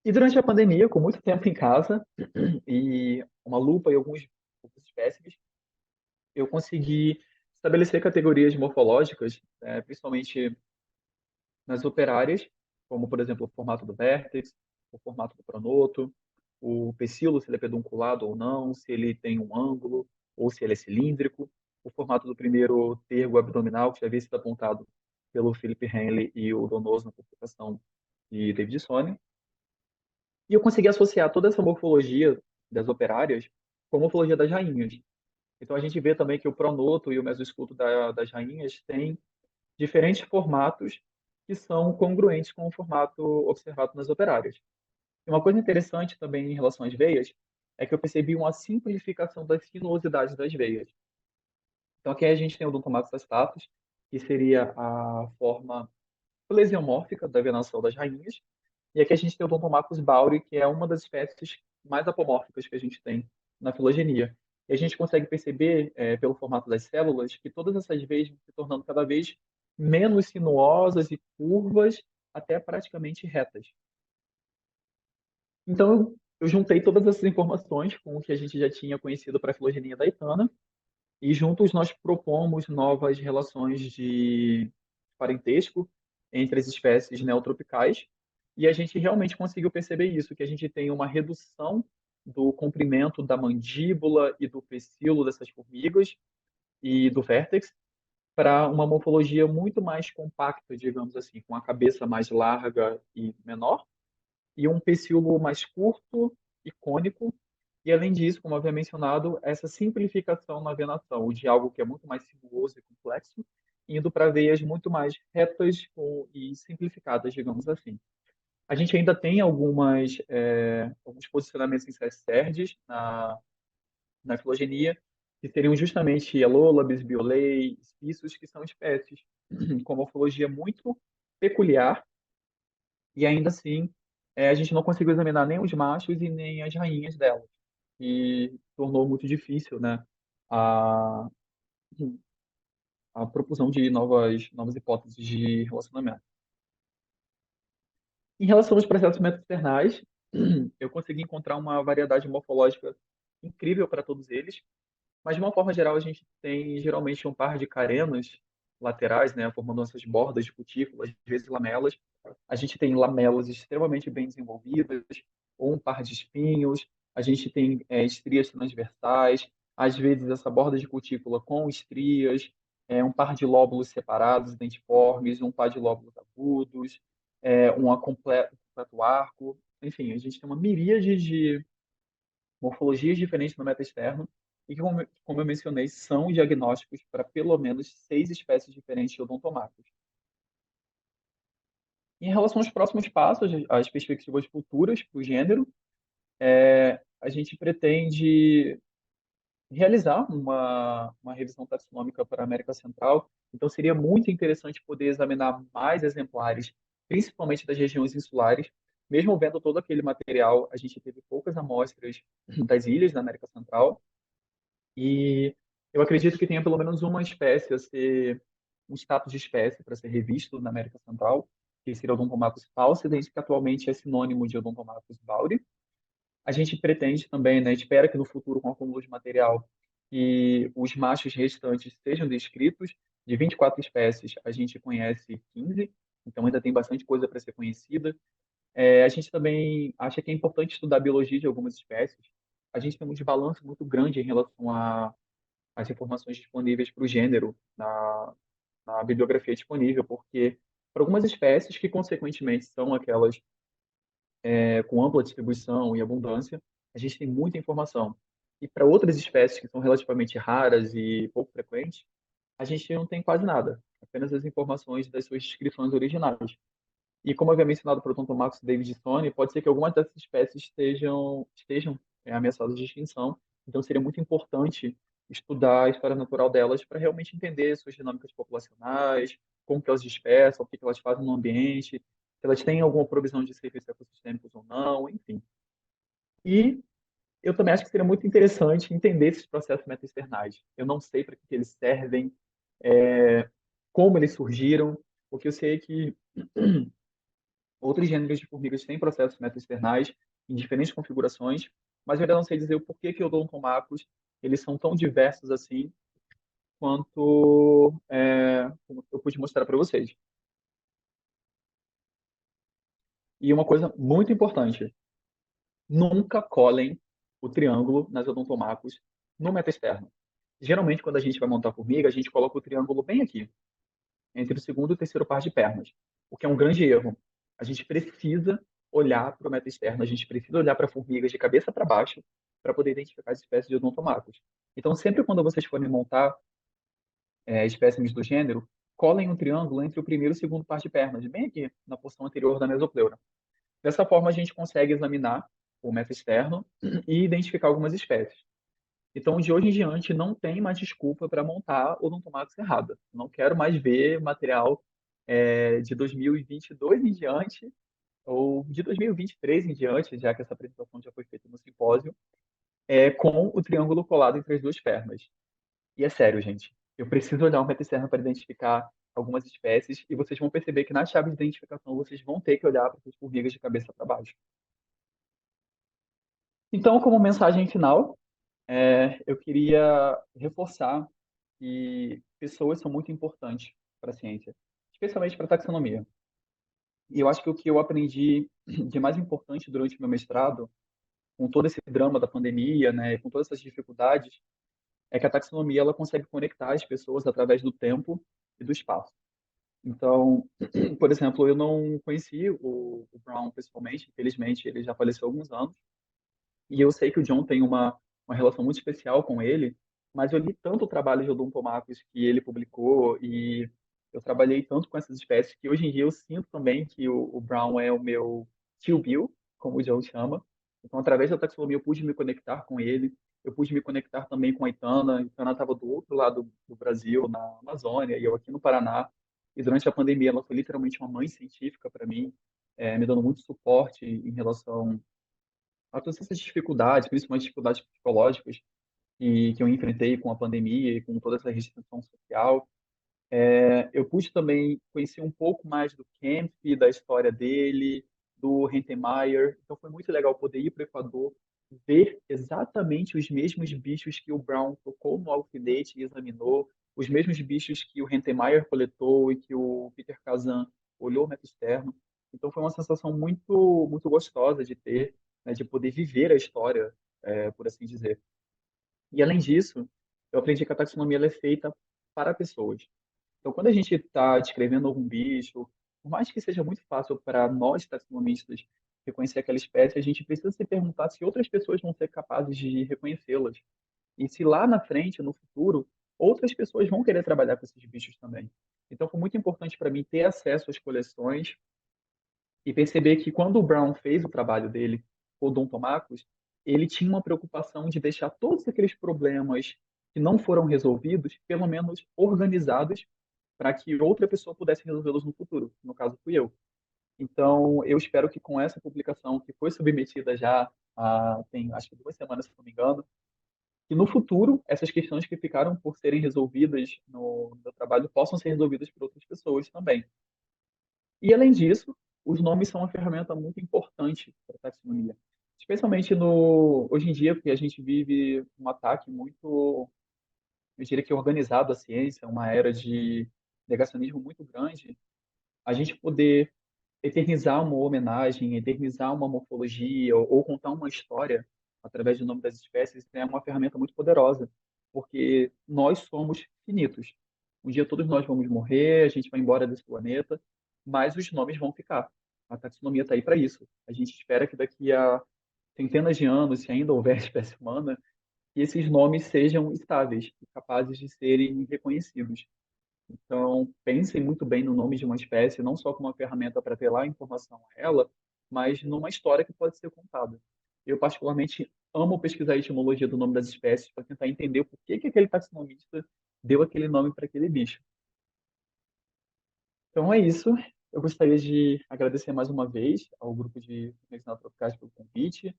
E durante a pandemia, com muito tempo em casa e uma lupa e alguns espécimes, eu consegui estabelecer categorias morfológicas, principalmente nas operárias, como, por exemplo, o formato do vértex, o formato do pronoto, o pecíolo, se ele é pedunculado ou não, se ele tem um ângulo ou se ele é cilíndrico, o formato do primeiro tergo abdominal, que já havia sido apontado pelo Philip Henley e o Donoso na publicação de David Sone. E eu consegui associar toda essa morfologia das operárias com a morfologia das rainhas. Então a gente vê também que o pronoto e o mesoescuto das rainhas têm diferentes formatos que são congruentes com o formato observado nas operárias. E uma coisa interessante também em relação às veias é que eu percebi uma simplificação das sinuosidades das veias. Então aqui a gente tem o Odontomacus astatus, que seria a forma plesiomórfica da venação das rainhas, e aqui a gente tem o Odontomacus bauri, que é uma das espécies mais apomórficas que a gente tem na filogenia. E a gente consegue perceber, pelo formato das células, que todas essas veias vão se tornando cada vez menos sinuosas e curvas, até praticamente retas. Então, eu juntei todas essas informações com o que a gente já tinha conhecido para a filogenia da Itana, e juntos nós propomos novas relações de parentesco entre as espécies neotropicais, e a gente realmente conseguiu perceber isso, que a gente tem uma redução do comprimento da mandíbula e do pecíolo dessas formigas e do vértex para uma morfologia muito mais compacta, digamos assim, com a cabeça mais larga e menor, e um pecíolo mais curto e cônico. E, além disso, como havia mencionado, essa simplificação na venação, de algo que é muito mais sinuoso e complexo, indo para veias muito mais retas e simplificadas, digamos assim. A gente ainda tem alguns posicionamentos em SERDs na filogenia, que seriam justamente Elolabes, Biolei, Spissus, que são espécies com morfologia muito peculiar, e ainda assim a gente não conseguiu examinar nem os machos e nem as rainhas delas, e tornou muito difícil, né, a, a propulsão de novas hipóteses de relacionamento. Em relação aos processos metasternais, eu consegui encontrar uma variedade morfológica incrível para todos eles, mas de uma forma geral a gente tem geralmente um par de carenas laterais, né, formando essas bordas de cutículas, às vezes lamelas. A gente tem lamelas extremamente bem desenvolvidas, ou um par de espinhos. A gente tem estrias transversais, às vezes essa borda de cutícula com estrias, um par de lóbulos separados, dentiformes, um par de lóbulos agudos, completo arco. Enfim, a gente tem uma miríade de morfologias diferentes no meta-externo e que, como eu mencionei, são diagnósticos para pelo menos 6 espécies diferentes de odontomacos. Em relação aos próximos passos, as perspectivas futuras para o gênero, a gente pretende realizar uma revisão taxonômica para a América Central. Então, seria muito interessante poder examinar mais exemplares, principalmente das regiões insulares. Mesmo vendo todo aquele material, a gente teve poucas amostras das ilhas da América Central. E eu acredito que tenha pelo menos uma espécie a ser um status de espécie para ser revisto na América Central, que seria o Odontomacus falcideus, que atualmente é sinônimo de Odontomacus bauri. A gente pretende também, né, espera que no futuro, com o acúmulo de material, que os machos restantes sejam descritos. De 24 espécies, a gente conhece 15, então ainda tem bastante coisa para ser conhecida. A gente também acha que é importante estudar a biologia de algumas espécies. A gente tem um desbalanço muito grande em relação às informações disponíveis para o gênero na bibliografia disponível, porque para algumas espécies, que consequentemente são aquelas com ampla distribuição e abundância, a gente tem muita informação. E para outras espécies que são relativamente raras e pouco frequentes, a gente não tem quase nada, apenas as informações das suas descrições originais. E como havia mencionado para o Tontomax davidsoni, pode ser que algumas dessas espécies estejam ameaçadas de extinção. Então, seria muito importante estudar a história natural delas para realmente entender suas dinâmicas populacionais, como que elas dispersam, o que que elas fazem no ambiente, se elas têm alguma provisão de serviços ecossistêmicos ou não, enfim. E eu também acho que seria muito interessante entender esses processos meta-externais. Eu não sei para que eles servem, como eles surgiram, porque eu sei que outros gêneros de formigas têm processos meta-externais em diferentes configurações, mas eu ainda não sei dizer o porquê que odontomacos eles são tão diversos assim quanto como eu pude mostrar para vocês. E uma coisa muito importante, nunca colhem o triângulo nas odontomacos no meta-externo. Geralmente, quando a gente vai montar a formiga, a gente coloca o triângulo bem aqui, entre o segundo e o terceiro par de pernas, o que é um grande erro. A gente precisa olhar para o meta externo, a gente precisa olhar para formigas de cabeça para baixo para poder identificar as espécies de odontomacos. Então, sempre quando vocês forem montar espécimes do gênero, colhem um triângulo entre o primeiro e o segundo par de pernas, bem aqui, na porção anterior da mesopleura. Dessa forma, a gente consegue examinar o meta externo e identificar algumas espécies. Então, de hoje em diante, não tem mais desculpa para montar odontomax errada. Não quero mais ver material de 2022 em diante, ou de 2023 em diante, já que essa apresentação já foi feita no simpósio, com o triângulo colado entre as duas pernas. E é sério, gente. Eu preciso olhar o meta externo para identificar algumas espécies, e vocês vão perceber que na chave de identificação vocês vão ter que olhar para as formigas de cabeça para baixo. Então, como mensagem final, eu queria reforçar que pessoas são muito importantes para a ciência, especialmente para a taxonomia. E eu acho que o que eu aprendi de mais importante durante o meu mestrado, com todo esse drama da pandemia, né, com todas essas dificuldades, é que a taxonomia ela consegue conectar as pessoas através do tempo e do espaço. Então, por exemplo, eu não conheci o Brown pessoalmente, infelizmente ele já faleceu há alguns anos, e eu sei que o John tem uma relação muito especial com ele, mas eu li tanto o trabalho de odontomacos que ele publicou e eu trabalhei tanto com essas espécies que hoje em dia eu sinto também que o Brown é o meu tio Bill, como o John chama. Então, através da taxonomia, eu pude me conectar com ele, eu pude me conectar também com a Itana. A Itana estava do outro lado do Brasil, na Amazônia, e eu aqui no Paraná. E durante a pandemia, ela foi literalmente uma mãe científica para mim, me dando muito suporte em relação a todas essas dificuldades, principalmente dificuldades psicológicas que eu enfrentei com a pandemia e com toda essa restrição social. Eu pude também conhecer um pouco mais do Kempf, da história dele, do Hentemeyer. Então foi muito legal poder ir para o Equador, ver exatamente os mesmos bichos que o Brown tocou no alfinete e examinou, os mesmos bichos que o Hentemeyer coletou e que o Peter Kazan olhou no meta externo. Então foi uma sensação muito, muito gostosa de ter, né, de poder viver a história, por assim dizer. E além disso, eu aprendi que a taxonomia ela é feita para pessoas. Então, quando a gente está descrevendo algum bicho, por mais que seja muito fácil para nós taxonomistas reconhecer aquela espécie, a gente precisa se perguntar se outras pessoas vão ser capazes de reconhecê-las. E se lá na frente, no futuro, outras pessoas vão querer trabalhar com esses bichos também. Então, foi muito importante para mim ter acesso às coleções e perceber que quando o Brown fez o trabalho dele, o Dom Tomacos, ele tinha uma preocupação de deixar todos aqueles problemas que não foram resolvidos, pelo menos organizados, para que outra pessoa pudesse resolvê-los no futuro. No caso, fui eu. Então, eu espero que com essa publicação, que foi submetida já tem acho que 2 semanas, se não me engano, que no futuro essas questões que ficaram por serem resolvidas no meu trabalho possam ser resolvidas por outras pessoas também. E, além disso, os nomes são uma ferramenta muito importante para a taxonomia. Especialmente hoje em dia, que a gente vive um ataque muito, eu diria que organizado à ciência, uma era de negacionismo muito grande, a gente poder eternizar uma homenagem, eternizar uma morfologia ou contar uma história através do nome das espécies é uma ferramenta muito poderosa, porque nós somos finitos. Um dia todos nós vamos morrer, a gente vai embora desse planeta, mas os nomes vão ficar. A taxonomia está aí para isso. A gente espera que daqui a centenas de anos, se ainda houver espécie humana, que esses nomes sejam estáveis e capazes de serem reconhecidos. Então, pensem muito bem no nome de uma espécie, não só como uma ferramenta para ter lá informação a ela, mas numa história que pode ser contada. Eu, particularmente, amo pesquisar a etimologia do nome das espécies para tentar entender por que aquele taxonomista deu aquele nome para aquele bicho. Então, é isso. Eu gostaria de agradecer mais uma vez ao grupo de Medicinal Tropicais pelo convite.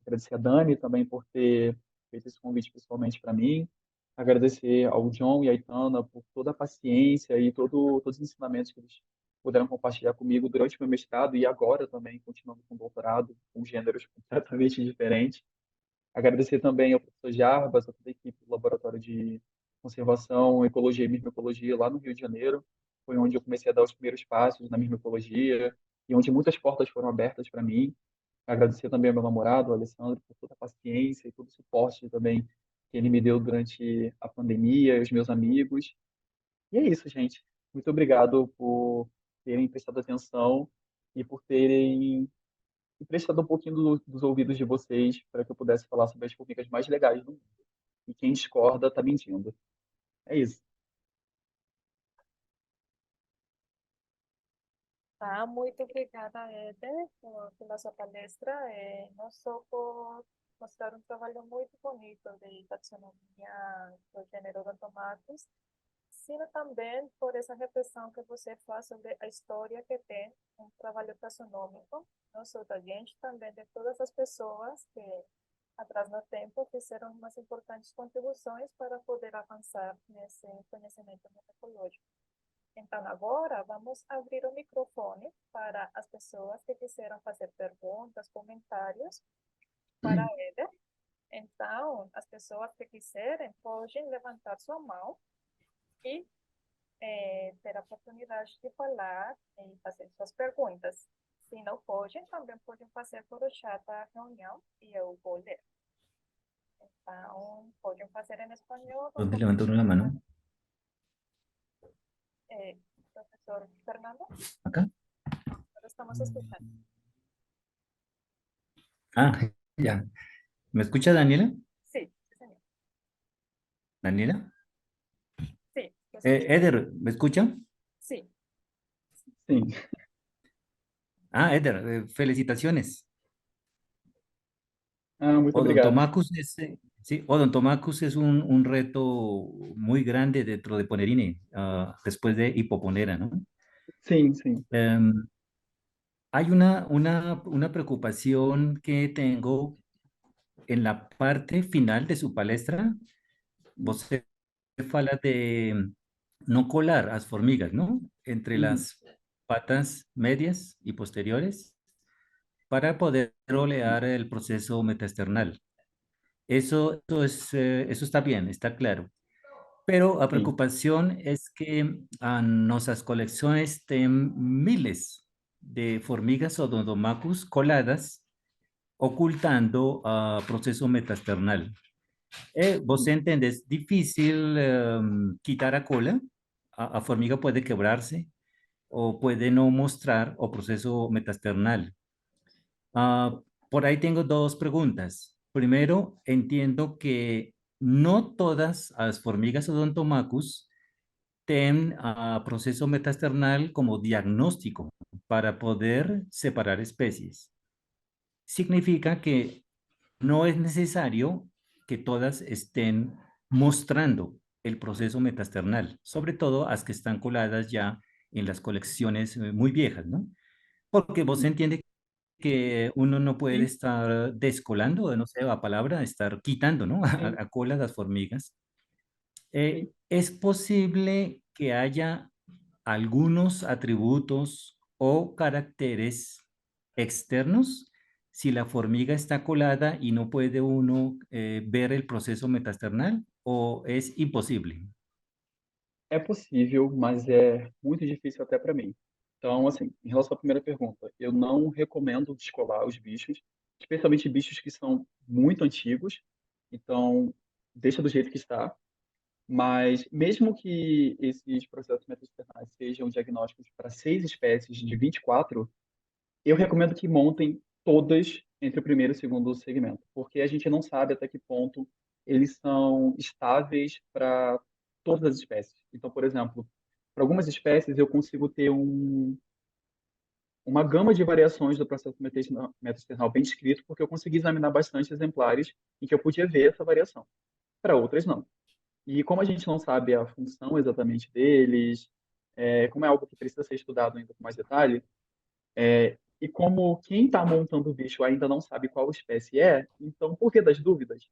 Agradecer a Dani também por ter feito esse convite pessoalmente para mim. Agradecer ao John e à Itana por toda a paciência e todos os ensinamentos que eles puderam compartilhar comigo durante o meu mestrado e agora também, continuando com o doutorado, com gêneros completamente diferentes. Agradecer também ao professor Jarbas, a toda a equipe do Laboratório de Conservação, Ecologia e Microecologia lá no Rio de Janeiro. Foi onde eu comecei a dar os primeiros passos na microecologia e onde muitas portas foram abertas para mim. Agradecer também ao meu namorado, o Alessandro, por toda a paciência e todo o suporte também que ele me deu durante a pandemia, e os meus amigos. E é isso, gente. Muito obrigado por terem prestado atenção e por terem prestado um pouquinho dos ouvidos de vocês para que eu pudesse falar sobre as formigas mais legais do mundo. E quem discorda está mentindo. É isso. Tá, muito obrigada, Éder, pela sua palestra, não só por mostrar um trabalho muito bonito de taxonomia do gênero Odontomatus, sino também por essa reflexão que você faz sobre a história que tem um trabalho taxonômico, não só da gente, também de todas as pessoas que, atrás no tempo, fizeram umas importantes contribuições para poder avançar nesse conhecimento ecológico. Então, agora vamos abrir o microfone para as pessoas que quiseram fazer perguntas, comentários para ele. Então, as pessoas que quiserem podem levantar sua mão e ter a oportunidade de falar e fazer suas perguntas. Se não podem, também podem fazer por o chat da reunião e eu vou ler. Então, podem fazer em espanhol ou ¿Dónde como levantó uno la mano? professor Fernando, ¿Acá? nós estamos escutando. Ah, ya. ¿Me escucha Daniela? Sim, sim, senhor. ¿Daniela? Sim, eu escuto. Eder, ¿me escucha? Sim. Sim. Ah, Eder, felicitaciones. Ah, muito obrigado. Odontomacus es, sí, Odontomacus es un reto muy grande dentro de Ponerine, después de Hipoponera, ¿no? Sim, sim. Em, Hay una preocupación que tengo en la parte final de su palestra. Você fala de no colar as formigas, ¿no? Entre Uhum. las patas medias y posteriores para poder olear el proceso metaesternal. Eso está bien, está claro. Pero a Sim, preocupación es que a nuestras colecciones tienen miles de formigas Odontomacus coladas ocultando a proceso metaesternal. Você sim, entende, es difícil quitar a cola, a formiga puede quebrarse o puede no mostrar o proceso metaesternal. Ah, por ahí tengo dos preguntas. Primero, entiendo que no todas las formigas Odontomacus tienen proceso metaesternal como diagnóstico para poder separar especies. Significa que no es necesario que todas estén mostrando el proceso metaesternal, sobre todo las que están coladas ya en las colecciones muy viejas, ¿no? Porque vos sim. entiende que uno no puede Sim, estar descolando, no sé la palabra, estar quitando, ¿no? sim, A cola las formigas. sim. ¿Es posible que haya algunos atributos o caracteres externos si la formiga está colada y no puede uno ver el proceso metaesternal o es imposible? É possível, mas é muito difícil até para mim. Então, assim, em relação à primeira pergunta, eu não recomendo descolar os bichos, especialmente bichos que são muito antigos. Então, deixa do jeito que está. Mas, mesmo que esses processos metaesternais sejam diagnósticos para 6 espécies de 24, eu recomendo que montem todas entre o primeiro e o segundo segmento, porque a gente não sabe até que ponto eles são estáveis para todas as espécies. Então, por exemplo, para algumas espécies eu consigo ter uma gama de variações do processo metaesternal bem descrito, porque eu consegui examinar bastante exemplares em que eu podia ver essa variação. Para outras, não. E como a gente não sabe a função exatamente deles, como é algo que precisa ser estudado ainda com mais detalhe, e como quem está montando o bicho ainda não sabe qual espécie é, então, por via das dúvidas,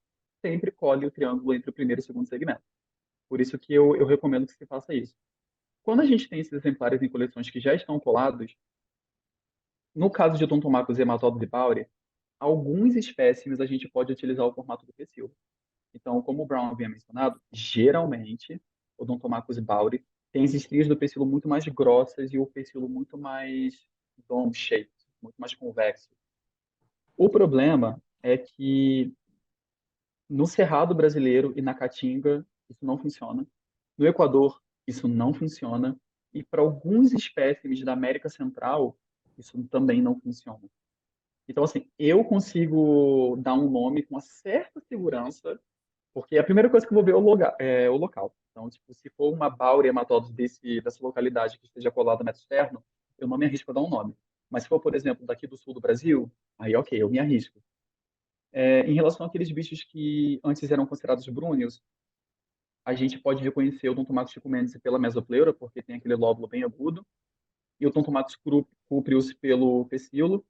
sempre colhe o triângulo entre o primeiro e o segundo segmento. Por isso que eu recomendo que se faça isso. Quando a gente tem esses exemplares em coleções que já estão colados, no caso de Odontomacus hematodes e Bauri, alguns espécimes a gente pode utilizar o formato do pecíolo. Então, como o Brown havia mencionado, geralmente, o Odontomacus bauri tem as estrias do pecíolo muito mais grossas e o pecíolo muito mais dome-shaped, muito mais convexo. O problema é que no Cerrado brasileiro e na Caatinga isso não funciona. No Equador isso não funciona e para alguns espécimes da América Central isso também não funciona. Então, assim, eu consigo dar um nome com uma certa segurança porque a primeira coisa que eu vou ver é o local. Então, tipo, se for uma Bauria hematodes dessa localidade que esteja colada no externo, eu não me arrisco a dar um nome. Mas se for, por exemplo, daqui do sul do Brasil, aí ok, eu me arrisco. Em relação àqueles bichos que antes eram considerados brúneos, a gente pode reconhecer o Odontomacus chicumensis pela mesopleura, porque tem aquele lóbulo bem agudo, e o Odontomacus cupreus pelo pecíolo.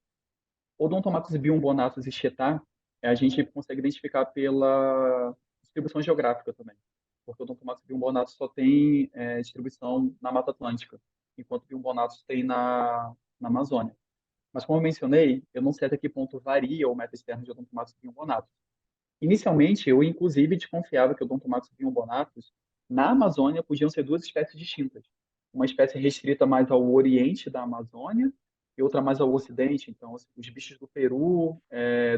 O Odontomacus biumbonatus e Chetá, a gente consegue identificar pela distribuição geográfica também, porque o Odontomacus biumbonatus só tem distribuição na Mata Atlântica, enquanto o biumbonatus tem na Amazônia. Mas como eu mencionei, eu não sei até que ponto varia o meta externo de Odontomacus biumbonatus. Inicialmente, eu inclusive desconfiava que o Odontomacus biumbonatus na Amazônia podiam ser duas espécies distintas. Uma espécie restrita mais ao oriente da Amazônia e outra mais ao ocidente. Então, assim, os bichos do Peru,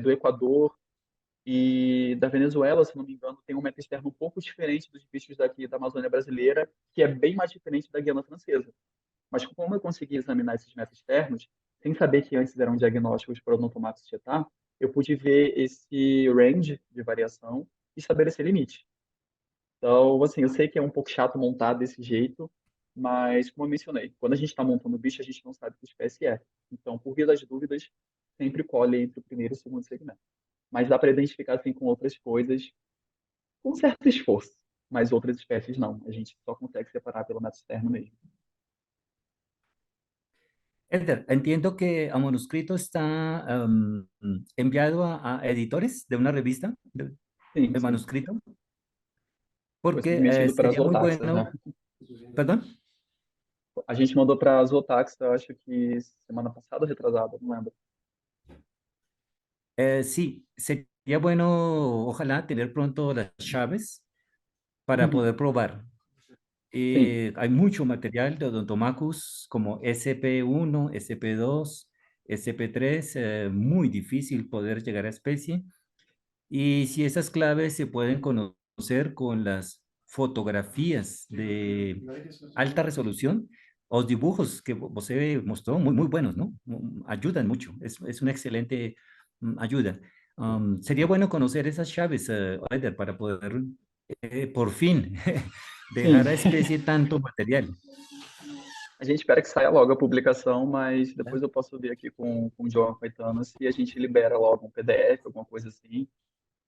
do Equador e da Venezuela, se não me engano, tem um meta externo um pouco diferente dos bichos daqui da Amazônia brasileira, que é bem mais diferente da Guiana Francesa. Mas como eu consegui examinar esses metas externos, sem saber que antes eram diagnósticos para odontomatos tietar, eu pude ver esse range de variação e estabelecer limite. Então, assim, eu sei que é um pouco chato montar desse jeito, mas como eu mencionei, quando a gente está montando o bicho, a gente não sabe que espécie é. Então, por via das dúvidas, sempre colhe entre o primeiro e o segundo segmento. Mas dá para identificar assim com outras coisas, com certo esforço. Mas outras espécies não. A gente só consegue separar pelo método externo mesmo. Eder, entiendo que a manuscrito está enviado a editores de una revista Sim, de sim. manuscrito, Foi porque submetido para as sería muy Zootaxas, bueno, né? perdón. A gente mandou para as Zootaxas, eu acho que semana passada ou retrasada, não lembro. Sí, sería bueno, ojalá, tener pronto las llaves para Uhum. poder probar. Sim, Hay mucho material de Odontomacus como SP1, SP2, SP3, muy difícil poder llegar a especie. Y si esas claves se pueden conocer con las fotografías de alta resolución, los dibujos que você mostró, muy, muy buenos, ¿no? Ayudan mucho, es una excelente ayuda. Sería bueno conocer esas llaves, Eder, para poder por fin sim. dejar a especie tanto material. A gente espera que saia logo a publicação, mas depois eu posso ver aqui com o João Caetano se a gente libera logo um PDF, alguma coisa assim.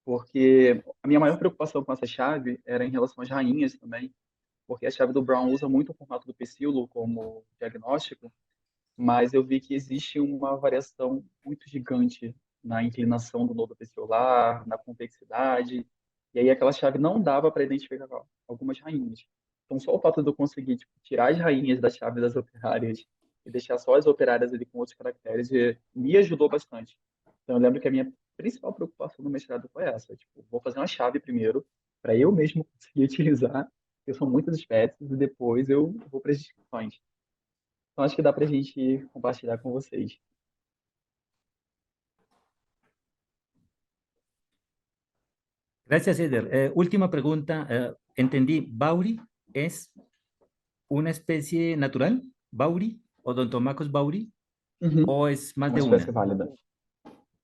Porque a minha maior preocupação com essa chave era em relação às rainhas também, porque a chave do Brown usa muito o formato do pecíolo como diagnóstico, mas eu vi que existe uma variação muito gigante na inclinação do nodo peciolar, na convexidade, e aí aquela chave não dava para identificar algumas rainhas. Então, só o fato de eu conseguir tipo, tirar as rainhas da chave das operárias e deixar só as operárias ali com outros caracteres me ajudou bastante. Então, eu lembro que a minha principal preocupação no mestrado foi essa, tipo, vou fazer uma chave primeiro, para eu mesmo conseguir utilizar, porque são muitas espécies, e depois eu vou para as descrições. Então, acho que dá para a gente compartilhar com vocês. Gracias, Eder. Última pregunta. Entendí, ¿Bauri es una especie natural? ¿Bauri? ¿Odontomacus bauri? Uhum. ¿O es É más uma de espécie una? válida.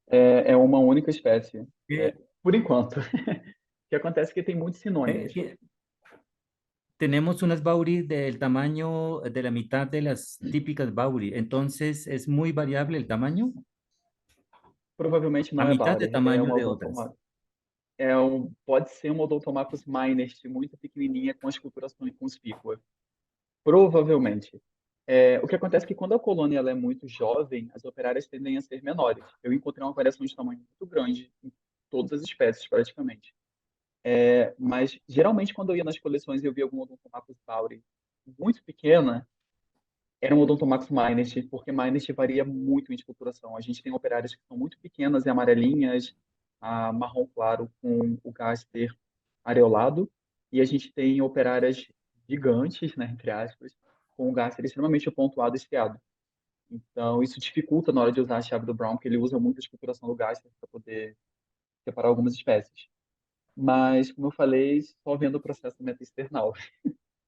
É uma única espécie, Eh, por enquanto. O que acontece é que tem muitos eh, sinônimos. que- Tenemos unas Bauri del tamaño de la mitad de las típicas Bauri, entonces es muy variable el tamaño, Provavelmente a não é mitad de Bauri, é tamaño uma de otras. pode ser uma Odontomacus minest muito pequenininha com a esculturação inconspícua. Provavelmente. O que acontece é que quando a colônia ela é muito jovem, as operárias tendem a ser menores. Eu encontrei uma variação de tamanho muito grande em todas as espécies, praticamente. Mas, geralmente, quando eu ia nas coleções e eu via algum Odontomacus bauri muito pequena, era um Odontomacus minest, porque minest varia muito em esculturação. A gente tem operárias que são muito pequenas e amarelinhas, a marrom claro com o gaster areolado, e a gente tem operárias gigantes, né, entre aspas, com o gaster extremamente pontuado e estriado. Então, isso dificulta na hora de usar a chave do Brown, porque ele usa muito a esculturação do gaster para poder separar algumas espécies. Mas, como eu falei, só vendo o processo meta-external.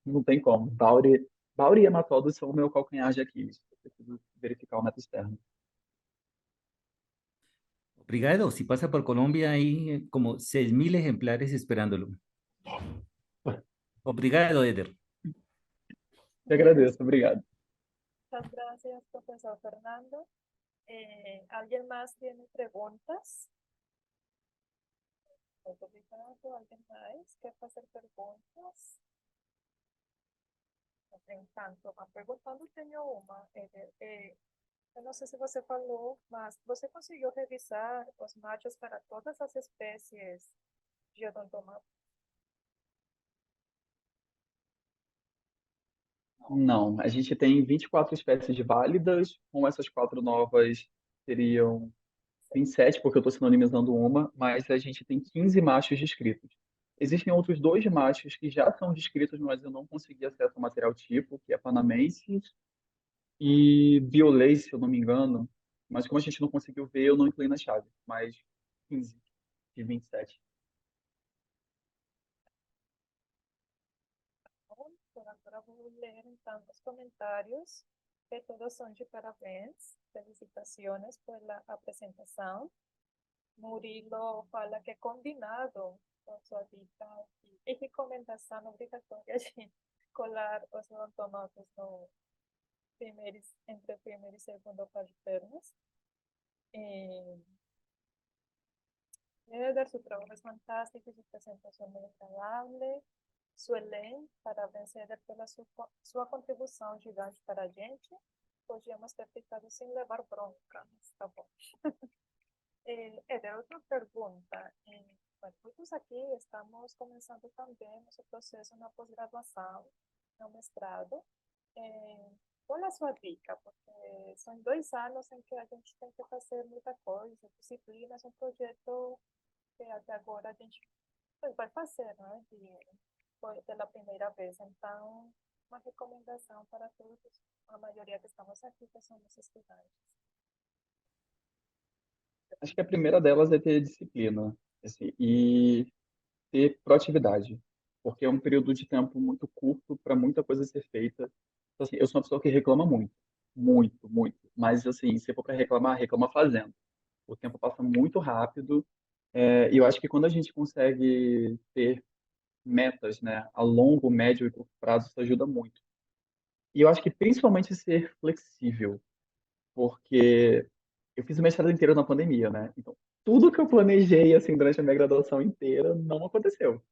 Não tem como. Bauri e hematóides são o meu calcanhar de Aquiles. Eu preciso verificar o meta externo. Obrigado, si pasa por Colombia hay como 6.000 ejemplares esperándolo. Obrigado, Eder. Eu agradeço, obrigado. Muchas gracias, profesor Fernando. ¿Alguien más tiene preguntas? Muito obrigado. Alguém mais quer fazer perguntas? Entanto, a pergunta não tenho uma. Eu não sei se você falou, mas você conseguiu revisar os machos para todas as espécies de odontomato? Não, a gente tem 24 espécies válidas, com essas quatro novas seriam 27, porque eu estou sinonimizando uma, mas a gente tem 15 machos descritos. Existem outros dois machos que já são descritos, mas eu não consegui acesso ao material tipo, que é Panamensis e Biolês, se eu não me engano. Mas como a gente não conseguiu ver, eu não incluí na chave. Mas 15 de 27. Bom, por agora vou ler então os comentários, que todos são de parabéns. Felicitações pela apresentação. Murilo fala que é combinado com sua dica e recomendação obrigatória de colar os odontomatos no primeiro, entre o primeiro e segundo par de pernas. Eder, su trabajo es fantástico y su presentación muy agradable. Suelen, parabéns, Eder, pela sua contribuição gigante para a gente. Podíamos ter ficado sem levar bronca, mas tá bom. Eder, outra pergunta. Bueno, todos aqui estamos começando também nosso processo na pós-graduação, no mestrado. Qual é a sua dica? Porque são 2 anos em que a gente tem que fazer muita coisa, disciplinas, um projeto que até agora a gente vai fazer, né? Pela primeira vez. Então, uma recomendação para todos, a maioria que estamos aqui, que somos estudantes. Acho que a primeira delas é ter disciplina, assim, e ter proatividade, porque é um período de tempo muito curto para muita coisa ser feita. Então, assim, eu sou uma pessoa que reclama muito, muito, muito. Mas, assim, se for para reclamar, reclama fazendo. O tempo passa muito rápido, e eu acho que quando a gente consegue ter metas, né, a longo, médio e curto prazo, isso ajuda muito. E eu acho que principalmente ser flexível, porque eu fiz o mestrado inteiro na pandemia, né? Então, tudo que eu planejei, assim, durante a minha graduação inteira não aconteceu.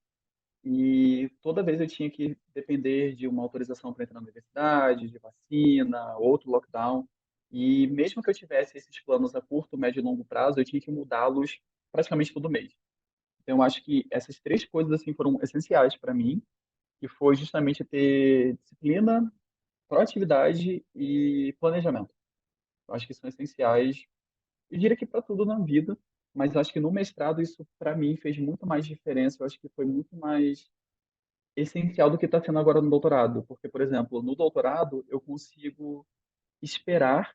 E toda vez eu tinha que depender de uma autorização para entrar na universidade, de vacina, outro lockdown. E mesmo que eu tivesse esses planos a curto, médio e longo prazo, eu tinha que mudá-los praticamente todo mês. Então, eu acho que essas três coisas assim foram essenciais para mim, que foi justamente ter disciplina, proatividade e planejamento. Eu acho que são essenciais, eu diria que para tudo na vida, mas eu acho que no mestrado isso para mim fez muito mais diferença. Eu acho que foi muito mais essencial do que está sendo agora no doutorado, porque, por exemplo, no doutorado eu consigo esperar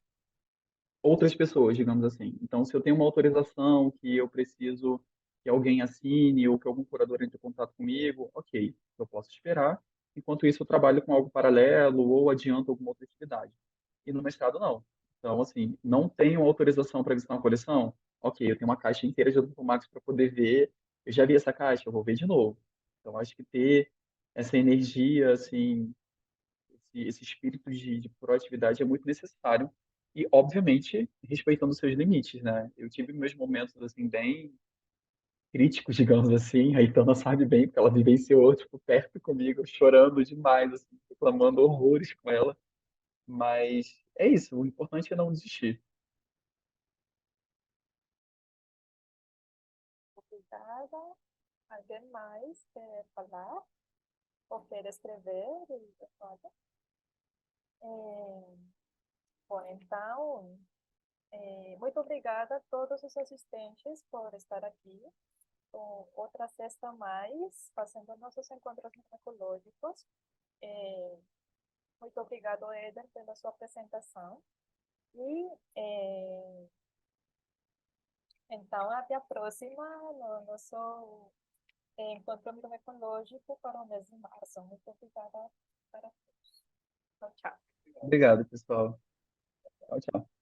outras pessoas, digamos assim. Então, se eu tenho uma autorização que eu preciso que alguém assine ou que algum curador entre em contato comigo, ok, eu posso esperar. Enquanto isso, eu trabalho com algo paralelo ou adianto alguma outra atividade. E no mestrado, não. Então, assim, não tenho autorização para visitar uma coleção? Ok, eu tenho uma caixa inteira de Odontomax para poder ver. Eu já vi essa caixa, eu vou ver de novo. Então, acho que ter essa energia, assim, esse espírito de proatividade é muito necessário e, obviamente, respeitando seus limites, né? Eu tive meus momentos, assim, bem críticos, digamos assim, a Itana sabe bem, porque ela vivenciou, tipo, perto comigo, chorando demais, assim, reclamando horrores com ela, mas é isso, o importante é não desistir. Obrigada. Alguém mais quer falar ou quer escrever? Pode. Bom, então, muito obrigada a todos os assistentes por estar aqui. Outra sexta a mais, fazendo nossos encontros ecológicos. Muito obrigado, Eder, pela sua apresentação. E, então, até a próxima, no nosso encontro ecológico para o mês de março. Muito obrigada para todos. Tchau, tchau. Obrigado, pessoal. Tchau, tchau.